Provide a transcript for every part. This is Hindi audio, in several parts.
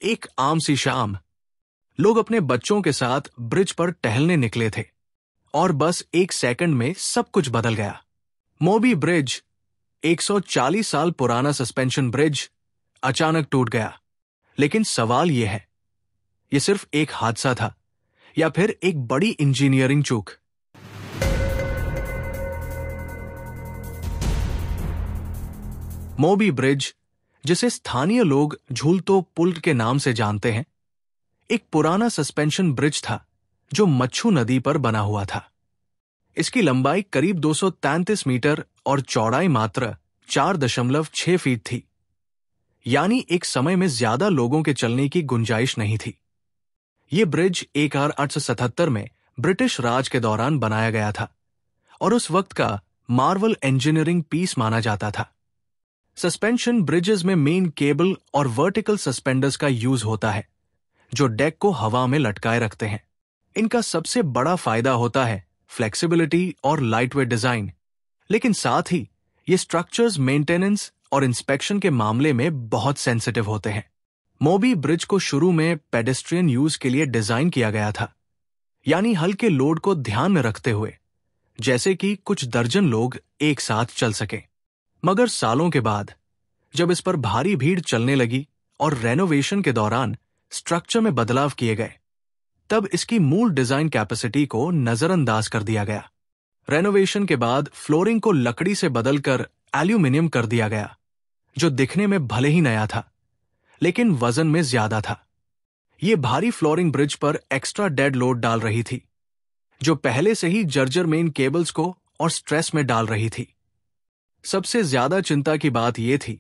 एक आम सी शाम लोग अपने बच्चों के साथ ब्रिज पर टहलने निकले थे और बस एक सेकंड में सब कुछ बदल गया। मोबी ब्रिज, 140 साल पुराना सस्पेंशन ब्रिज, अचानक टूट गया। लेकिन सवाल यह है, यह सिर्फ एक हादसा था या फिर एक बड़ी इंजीनियरिंग चूक? मोबी ब्रिज, जिसे स्थानीय लोग झूलतो पुल के नाम से जानते हैं, एक पुराना सस्पेंशन ब्रिज था जो मच्छू नदी पर बना हुआ था। इसकी लंबाई करीब 233 मीटर और चौड़ाई मात्र 4.6 फीट थी, यानी एक समय में ज्यादा लोगों के चलने की गुंजाइश नहीं थी। यह ब्रिज 1877 में ब्रिटिश राज के दौरान बनाया गया था और उस वक्त का मार्वल इंजीनियरिंग पीस माना जाता था। सस्पेंशन ब्रिजेस में मेन केबल और वर्टिकल सस्पेंडर्स का यूज होता है जो डेक को हवा में लटकाए रखते हैं। इनका सबसे बड़ा फायदा होता है फ्लेक्सिबिलिटी और लाइटवेट डिजाइन, लेकिन साथ ही ये स्ट्रक्चर्स मेंटेनेंस और इंस्पेक्शन के मामले में बहुत सेंसिटिव होते हैं। मोबी ब्रिज को शुरू में पेडेस्ट्रियन यूज के लिए डिजाइन किया गया था, यानी हल्के लोड को ध्यान में रखते हुए, जैसे कि कुछ दर्जन लोग एक साथ चल सके। मगर सालों के बाद जब इस पर भारी भीड़ चलने लगी और रेनोवेशन के दौरान स्ट्रक्चर में बदलाव किए गए, तब इसकी मूल डिजाइन कैपेसिटी को नजरअंदाज कर दिया गया। रेनोवेशन के बाद फ्लोरिंग को लकड़ी से बदलकर एल्यूमिनियम कर दिया गया, जो दिखने में भले ही नया था लेकिन वजन में ज्यादा था। यह भारी फ्लोरिंग ब्रिज पर एक्स्ट्रा डेड लोड डाल रही थी, जो पहले से ही जर्जर मेन केबल्स को और स्ट्रेस में डाल रही थी। सबसे ज्यादा चिंता की बात यह थी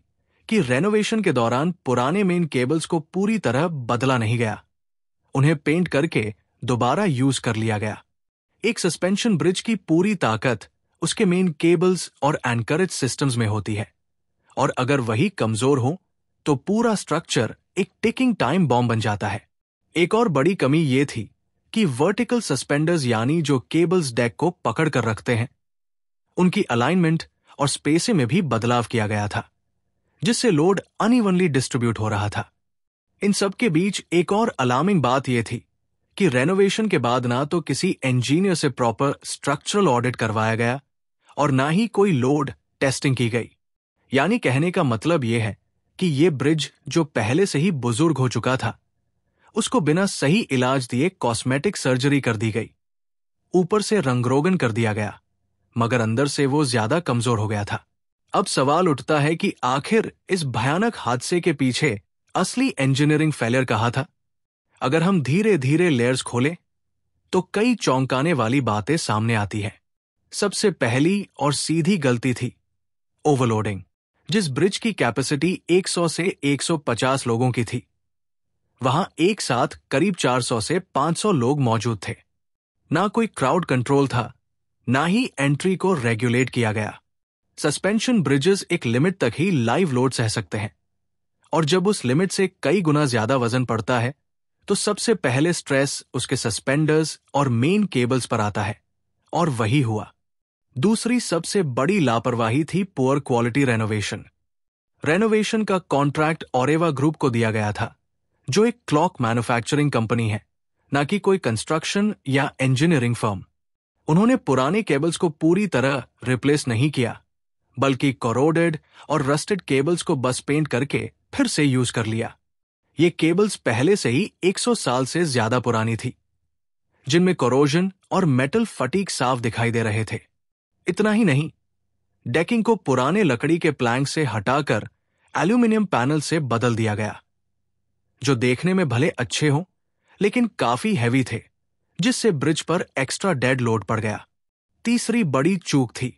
कि रेनोवेशन के दौरान पुराने मेन केबल्स को पूरी तरह बदला नहीं गया, उन्हें पेंट करके दोबारा यूज कर लिया गया। एक सस्पेंशन ब्रिज की पूरी ताकत उसके मेन केबल्स और एंकरेज सिस्टम्स में होती है, और अगर वही कमजोर हो तो पूरा स्ट्रक्चर एक टिकिंग टाइम बॉम्ब बन जाता है। एक और बड़ी कमी यह थी कि वर्टिकल सस्पेंडर्स, यानी जो केबल्स डेक को पकड़ कर रखते हैं, उनकी अलाइनमेंट और स्पेसिंग में भी बदलाव किया गया था, जिससे लोड अनइवनली डिस्ट्रीब्यूट हो रहा था। इन सब के बीच एक और अलार्मिंग बात यह थी कि रेनोवेशन के बाद ना तो किसी इंजीनियर से प्रॉपर स्ट्रक्चरल ऑडिट करवाया गया और ना ही कोई लोड टेस्टिंग की गई। यानी कहने का मतलब यह है कि यह ब्रिज, जो पहले से ही बुजुर्ग हो चुका था, उसको बिना सही इलाज दिए कॉस्मेटिक सर्जरी कर दी गई, ऊपर से रंगरोगन कर दिया गया, मगर अंदर से वो ज्यादा कमजोर हो गया था। अब सवाल उठता है कि आखिर इस भयानक हादसे के पीछे असली इंजीनियरिंग फेलियर कहाँ था? अगर हम धीरे धीरे लेयर्स खोलें तो कई चौंकाने वाली बातें सामने आती हैं। सबसे पहली और सीधी गलती थी ओवरलोडिंग। जिस ब्रिज की कैपेसिटी 100 से 150 लोगों की थी, वहां एक साथ करीब 400 से 500 लोग मौजूद थे। ना कोई क्राउड कंट्रोल था, ना ही एंट्री को रेगुलेट किया गया। सस्पेंशन ब्रिजेस एक लिमिट तक ही लाइव लोड सह सकते हैं, और जब उस लिमिट से कई गुना ज्यादा वजन पड़ता है तो सबसे पहले स्ट्रेस उसके सस्पेंडर्स और मेन केबल्स पर आता है, और वही हुआ। दूसरी सबसे बड़ी लापरवाही थी पुअर क्वालिटी रेनोवेशन। रेनोवेशन का कॉन्ट्रैक्ट ओरेवा ग्रुप को दिया गया था, जो एक क्लॉक मैन्युफैक्चरिंग कंपनी है, ना कि कोई कंस्ट्रक्शन या इंजीनियरिंग फर्म। उन्होंने पुराने केबल्स को पूरी तरह रिप्लेस नहीं किया, बल्कि कोरोडेड और रस्टेड केबल्स को बस पेंट करके फिर से यूज कर लिया। ये केबल्स पहले से ही 100 साल से ज्यादा पुरानी थी, जिनमें कोरोजन और मेटल फटीग साफ दिखाई दे रहे थे। इतना ही नहीं, डेकिंग को पुराने लकड़ी के प्लैंक से हटाकर एल्यूमिनियम पैनल से बदल दिया गया, जो देखने में भले अच्छे हों लेकिन काफी हैवी थे, जिससे ब्रिज पर एक्स्ट्रा डेड लोड पड़ गया। तीसरी बड़ी चूक थी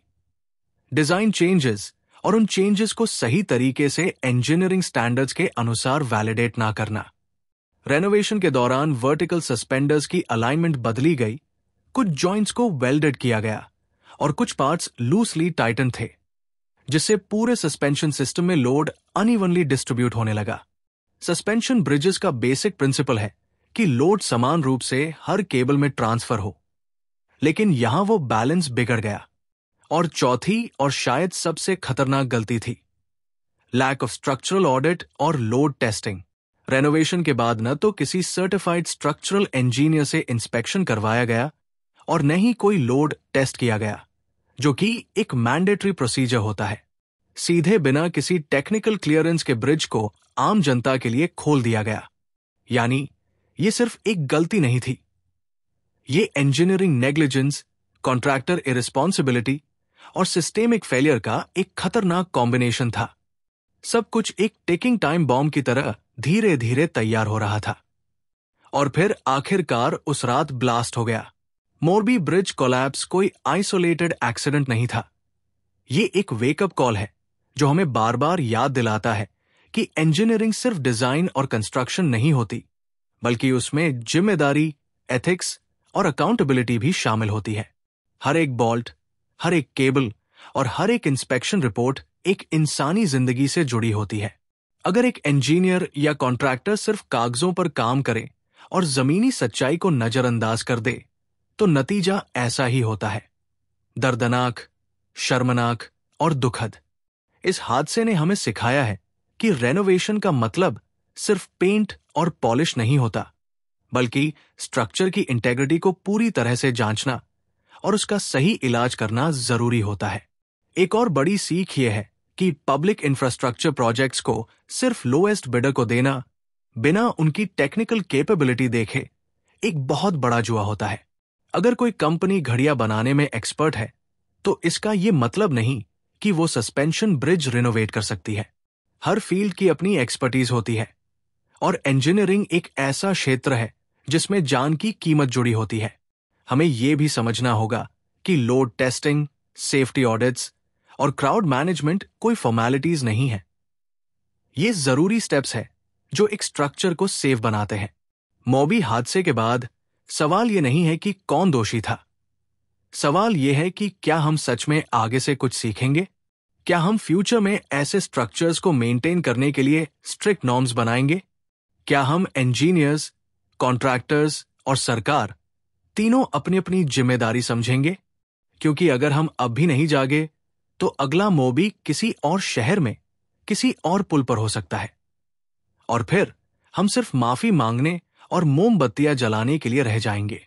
डिजाइन चेंजेस, और उन चेंजेस को सही तरीके से इंजीनियरिंग स्टैंडर्ड्स के अनुसार वैलिडेट ना करना। रेनोवेशन के दौरान वर्टिकल सस्पेंडर्स की अलाइनमेंट बदली गई, कुछ जॉइंट्स को वेल्डेड किया गया और कुछ पार्ट्स लूसली टाइटन थे, जिससे पूरे सस्पेंशन सिस्टम में लोड अनइवनली डिस्ट्रीब्यूट होने लगा। सस्पेंशन ब्रिजेस का बेसिक प्रिंसिपल है कि लोड समान रूप से हर केबल में ट्रांसफर हो, लेकिन यहां वो बैलेंस बिगड़ गया। और चौथी और शायद सबसे खतरनाक गलती थी लैक ऑफ स्ट्रक्चरल ऑडिट और लोड टेस्टिंग। रेनोवेशन के बाद न तो किसी सर्टिफाइड स्ट्रक्चरल इंजीनियर से इंस्पेक्शन करवाया गया और न ही कोई लोड टेस्ट किया गया, जो कि एक मैंडेटरी प्रोसीजर होता है। सीधे बिना किसी टेक्निकल क्लियरेंस के ब्रिज को आम जनता के लिए खोल दिया गया। यानी ये सिर्फ एक गलती नहीं थी, ये इंजीनियरिंग नेग्लिजेंस, कॉन्ट्रैक्टर इररिस्पॉन्सिबिलिटी और सिस्टेमिक फेलियर का एक खतरनाक कॉम्बिनेशन था। सब कुछ एक टिकिंग टाइम बॉम्ब की तरह धीरे धीरे तैयार हो रहा था। और फिर आखिरकार उस रात ब्लास्ट हो गया। मोरबी ब्रिज कोलैप्स कोई आइसोलेटेड एक्सीडेंट नहीं था। ये एक वेकअप कॉल है जो हमें बार बार याद दिलाता है कि इंजीनियरिंग सिर्फ डिजाइन और कंस्ट्रक्शन नहीं होती, बल्कि उसमें जिम्मेदारी, एथिक्स और अकाउंटेबिलिटी भी शामिल होती है। हर एक बोल्ट, हर एक केबल और हर एक इंस्पेक्शन रिपोर्ट एक इंसानी जिंदगी से जुड़ी होती है। अगर एक इंजीनियर या कॉन्ट्रैक्टर सिर्फ कागजों पर काम करे और जमीनी सच्चाई को नजरअंदाज कर दे, तो नतीजा ऐसा ही होता है, दर्दनाक, शर्मनाक और दुखद। इस हादसे ने हमें सिखाया है कि रेनोवेशन का मतलब सिर्फ पेंट और पॉलिश नहीं होता, बल्कि स्ट्रक्चर की इंटेग्रिटी को पूरी तरह से जांचना और उसका सही इलाज करना जरूरी होता है। एक और बड़ी सीख यह है कि पब्लिक इंफ्रास्ट्रक्चर प्रोजेक्ट्स को सिर्फ लोएस्ट बिडर को देना, बिना उनकी टेक्निकल कैपेबिलिटी देखे, एक बहुत बड़ा जुआ होता है। अगर कोई कंपनी घड़ियां बनाने में एक्सपर्ट है, तो इसका यह मतलब नहीं कि वो सस्पेंशन ब्रिज रिनोवेट कर सकती है। हर फील्ड की अपनी एक्सपर्टीज होती है और इंजीनियरिंग एक ऐसा क्षेत्र है जिसमें जान की कीमत जुड़ी होती है। हमें यह भी समझना होगा कि लोड टेस्टिंग, सेफ्टी ऑडिट्स और क्राउड मैनेजमेंट कोई फॉर्मेलिटीज नहीं है। ये जरूरी स्टेप्स है जो एक स्ट्रक्चर को सेफ बनाते हैं। मोबी हादसे के बाद सवाल यह नहीं है कि कौन दोषी था। सवाल यह है कि क्या हम सच में आगे से कुछ सीखेंगे? क्या हम फ्यूचर में ऐसे स्ट्रक्चर्स को मेंटेन करने के लिए स्ट्रिक्ट नॉर्म्स बनाएंगे? क्या हम इंजीनियर्स, कॉन्ट्रैक्टर्स और सरकार तीनों अपनी अपनी जिम्मेदारी समझेंगे? क्योंकि अगर हम अब भी नहीं जागे, तो अगला मोबी किसी और शहर में, किसी और पुल पर हो सकता है। और फिर हम सिर्फ माफी मांगने और मोमबत्तियां जलाने के लिए रह जाएंगे।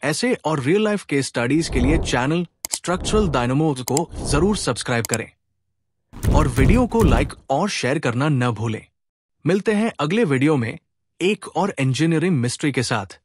ऐसे और रियल लाइफ केस स्टडीज के लिए चैनल स्ट्रक्चरल डायनामोज को जरूर सब्सक्राइब करें और वीडियो को लाइक और शेयर करना न भूलें। मिलते हैं अगले वीडियो में एक और इंजीनियरिंग मिस्ट्री के साथ।